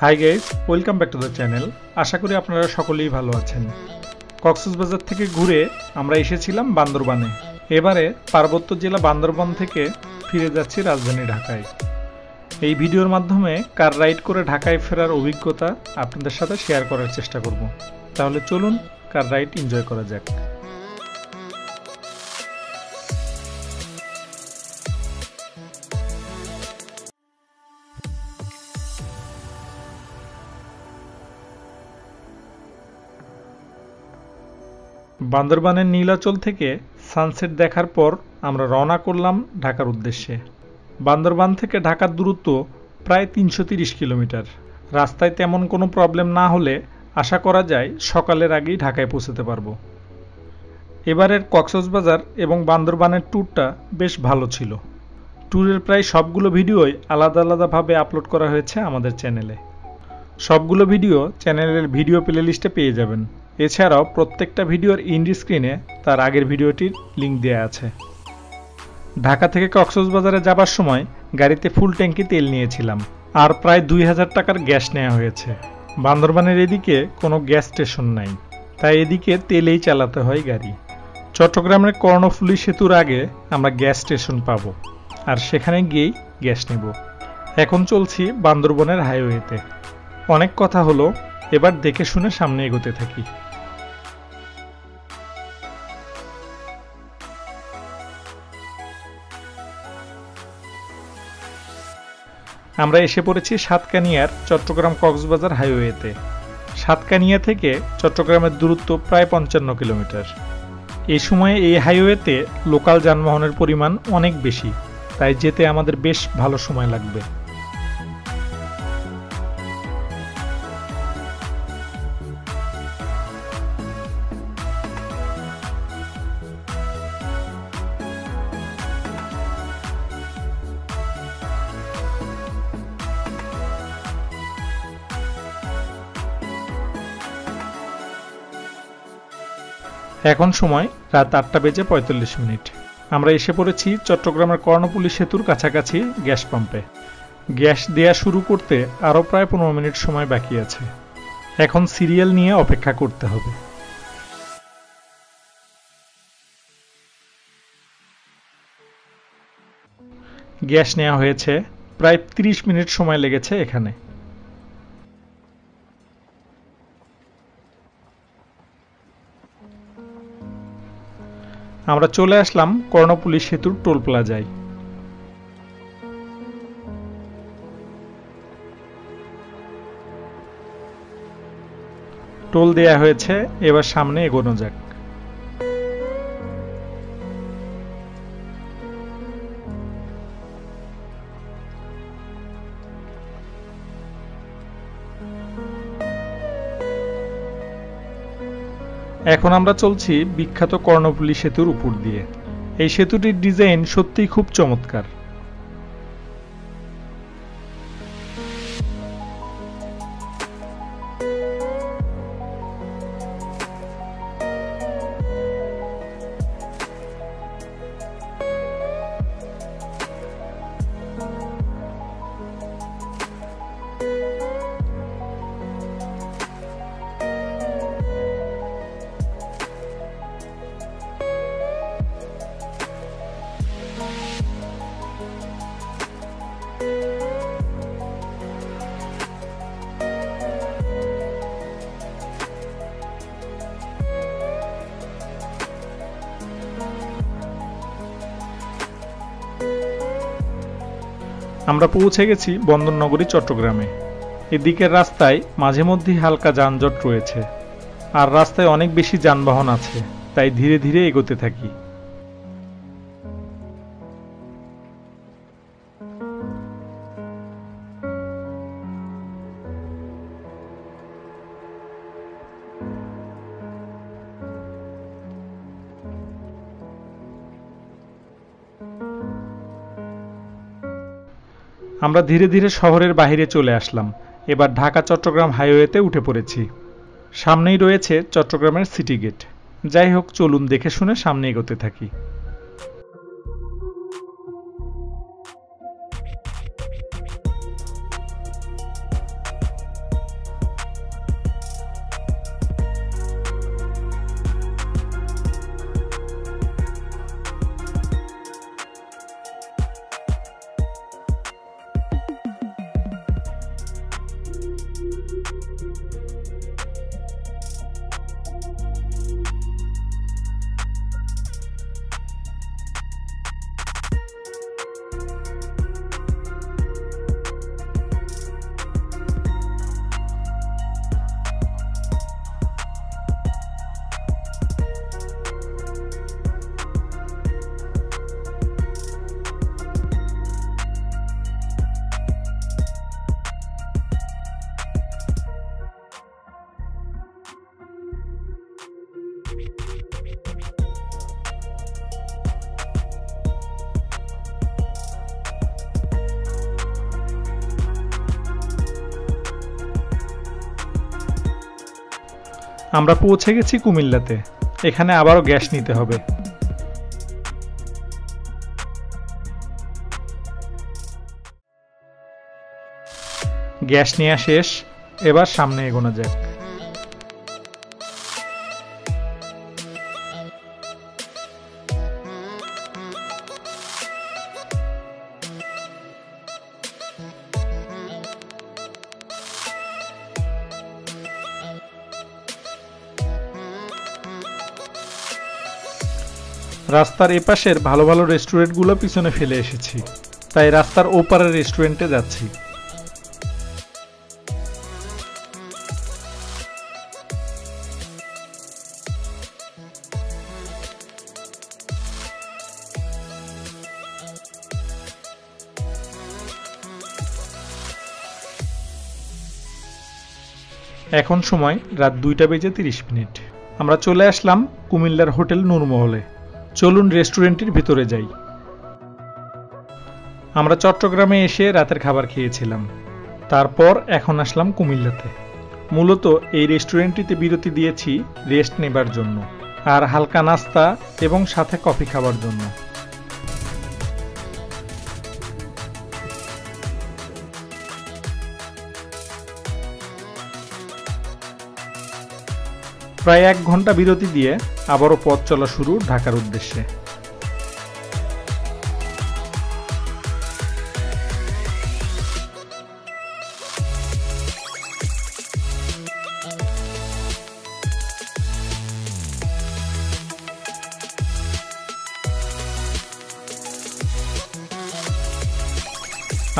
High guys, welcome back to the channel. আশা করি আপনারা সকলেই ভালো আছেন। কক্সবাজার থেকে ঘুরে আমরা এসেছিলাম বান্দরবানে। এবারে পার্বত্য জেলা বান্দরবান থেকে ফিরে যাচ্ছি রাজধানী ঢাকায়। এই ভিডিওর মাধ্যমে কার রাইড করে ঢাকায় ফেরার অভিজ্ঞতা আপনাদের সাথে শেয়ার করার চেষ্টা করব। তাহলে চলুন কার রাইড এনজয় করা যাক। বান্দরবানের নীলাচল থেকে সানসেট দেখার পর আমরা রওনা করলাম ঢাকার উদ্দেশ্যে। বান্দরবান থেকে ঢাকার দূরত্ব প্রায় ৩৩০ কিলোমিটার। রাস্তায় তেমন কোনো প্রবলেম না হলে আশা করা যায় সকালের আগেই ঢাকায় পৌঁছতে পারবো। এবারের কক্সবাজার এবং বান্দরবানের ট্যুরটা বেশ ভালো ছিল। ট্যুরের প্রায় সবগুলো ভিডিওই আলাদা আলাদাভাবে আপলোড করা হয়েছে আমাদের চ্যানেলে। সবগুলো ভিডিও চ্যানেলের ভিডিও প্লেলিস্টে পেয়ে যাবেন। এছাড়াও প্রত্যেকটা ভিডিওর এন্ড স্ক্রিনে তার আগের ভিডিওটির লিঙ্ক দেওয়া আছে। ঢাকা থেকে কক্সবাজারে যাবার সময় গাড়িতে ফুল ট্যাঙ্কি তেল নিয়েছিলাম, আর প্রায় ২০০০ টাকার গ্যাস নেওয়া হয়েছে। বান্দরবানের এদিকে কোনো গ্যাস স্টেশন নাই, তাই এদিকে তেলেই চালাতে হয় গাড়ি। চট্টগ্রামের কর্ণফুলী সেতুর আগে আমরা গ্যাস স্টেশন পাবো, আর সেখানে গিয়েই গ্যাস নেব। এখন চলছি বান্দরবনের হাইওয়েতে। অনেক কথা হলো, এবার দেখে শুনে সামনে এগোতে থাকি। আমরা এসে পড়েছি সাতকানিয়ার চট্টগ্রাম কক্সবাজার হাইওয়েতে। সাতকানিয়া থেকে চট্টগ্রামের দূরত্ব প্রায় ৫৫ কিলোমিটার। এই সময়ে এই হাইওয়েতে লোকাল যানবাহনের পরিমাণ অনেক বেশি, তাই যেতে আমাদের বেশ ভালো সময় লাগবে। এখন সময় রাত ৮:৪৫। আমরা এসে পড়েছি চট্টগ্রামের কর্ণফুলী সেতুর কাছাকাছি গ্যাস পাম্পে। গ্যাস দেয়া শুরু করতে আরও প্রায় ১৫ মিনিট সময় বাকি আছে। এখন সিরিয়াল নিয়ে অপেক্ষা করতে হবে। গ্যাস নেওয়া হয়েছে, প্রায় ৩০ মিনিট সময় লেগেছে এখানে। আমরা চলে আসলাম কর্ণফুলী সেতুর টোল প্লাজায়। টোল দেয়া হয়েছে, এবার সামনে এগোনো যাক। এখন আমরা চলছি বিখ্যাত কর্ণফুলী সেতুর উপর দিয়ে। এই সেতুটির ডিজাইন সত্যিই খুব চমৎকার। আমরা পৌঁছে গেছি বন্দরনগরী চট্টগ্রামে। এদিকের রাস্তায় মাঝে মধ্যেই হালকা যানজট রয়েছে, আর রাস্তায় অনেক বেশি যানবাহন আছে, তাই ধীরে ধীরে এগোতে থাকি। আমরা ধীরে ধীরে শহরের বাইরে চলে আসলাম। এবার ঢাকা চট্টগ্রাম হাইওয়েতে উঠে পড়েছি। সামনেই রয়েছে চট্টগ্রামের সিটি গেট। যাই হোক, চলুন দেখে শুনে সামনে এগোতে থাকি। আমরা পৌঁছে গেছি কুমিল্লাতে। এখানে আবারও গ্যাস নিতে হবে। গ্যাস নেওয়া শেষ, এবার সামনে এগোনো যাক। রাস্তার এপাশের ভালো ভালো রেস্টুরেন্টগুলো পিছনে ফেলে এসেছি, তাই রাস্তার ওপারের রেস্টুরেন্টে যাচ্ছি। এখন সময় রাত 2:30। আমরা চলে আসলাম কুমিল্লার হোটেল নূরমহলে। চলুন রেস্টুরেন্টের ভিতরে যাই। আমরা চট্টগ্রামে এসে রাতের খাবার খেয়েছিলাম, তারপর এখন আসলাম কুমিল্লাতে। মূলত এই রেস্টুরেন্টটিতে বিরতি দিয়েছি রেস্ট নেবার জন্য, আর হালকা নাস্তা এবং সাথে কফি খাবার জন্য। প্রায় 1 ঘন্টা বিরতি দিয়ে আবারও পথ চলা শুরু ঢাকার উদ্দেশ্যে।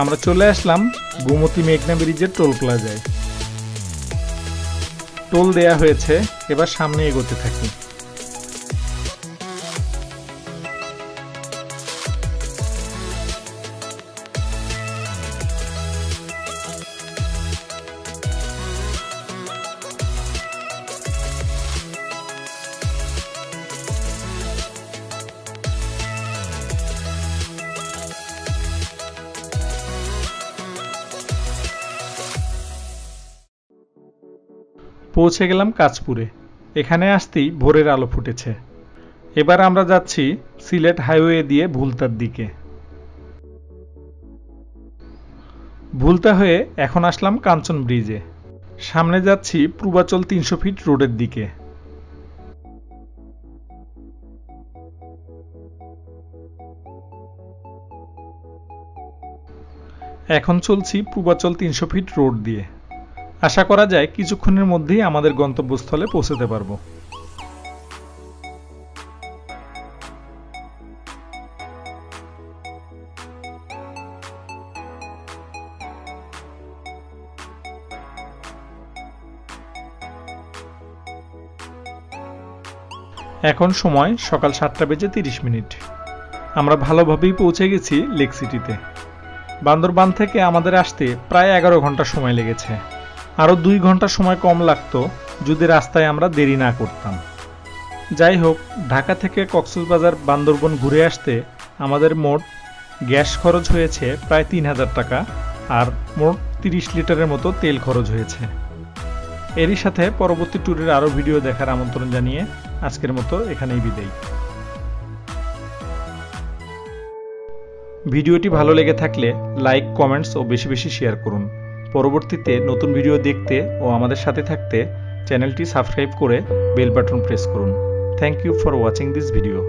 আমরা চলে আসলাম গোমতী মেঘনা ব্রিজের টোল প্লাজায়। টোল দেয়া হয়েছে, এবার সামনে এগোতে থাকি। পৌঁছে গেলাম কাঁচপুরে। এখানে আসতেই ভোরের আলো ফুটেছে। এবার আমরা যাচ্ছি সিলেট হাইওয়ে দিয়ে ভুলতার দিকে। ভুলতা হয়ে এখন আসলাম কাঞ্চন ব্রিজে। সামনে যাচ্ছি পূর্বাচল 300 ফিট রোডের দিকে। এখন চলছি পূর্বাচল 300 ফিট রোড দিয়ে। আশা করা যায় কিছুক্ষণের মধ্যেই আমাদের গন্তব্যস্থলে পৌঁছতে পারবো। এখন সময় সকাল 7:30। আমরা ভালোভাবেই পৌঁছে গেছি লেক সিটিতে। বান্দরবান থেকে আমাদের আসতে প্রায় 11 ঘন্টা সময় লেগেছে। আরও 2 ঘন্টা সময় কম লাগতো যদি রাস্তায় আমরা দেরি না করতাম। যাই হোক, ঢাকা থেকে কক্সবাজার বান্দরবন ঘুরে আসতে আমাদের মোট গ্যাস খরচ হয়েছে প্রায় 3000 টাকা, আর মোট 30 লিটারের মতো তেল খরচ হয়েছে। এরই সাথে পরবর্তী ট্যুরের আরও ভিডিও দেখার আমন্ত্রণ জানিয়ে আজকের মতো এখানেই বিদায়। ভিডিওটি ভালো লেগে থাকলে লাইক, কমেন্টস ও বেশি বেশি শেয়ার করুন। পরবর্তীতে নতুন ভিডিও দেখতে ও আমাদের সাথে থাকতে চ্যানেলটি সাবস্ক্রাইব করে বেল বাটন প্রেস করুন। Thank you for watching this video.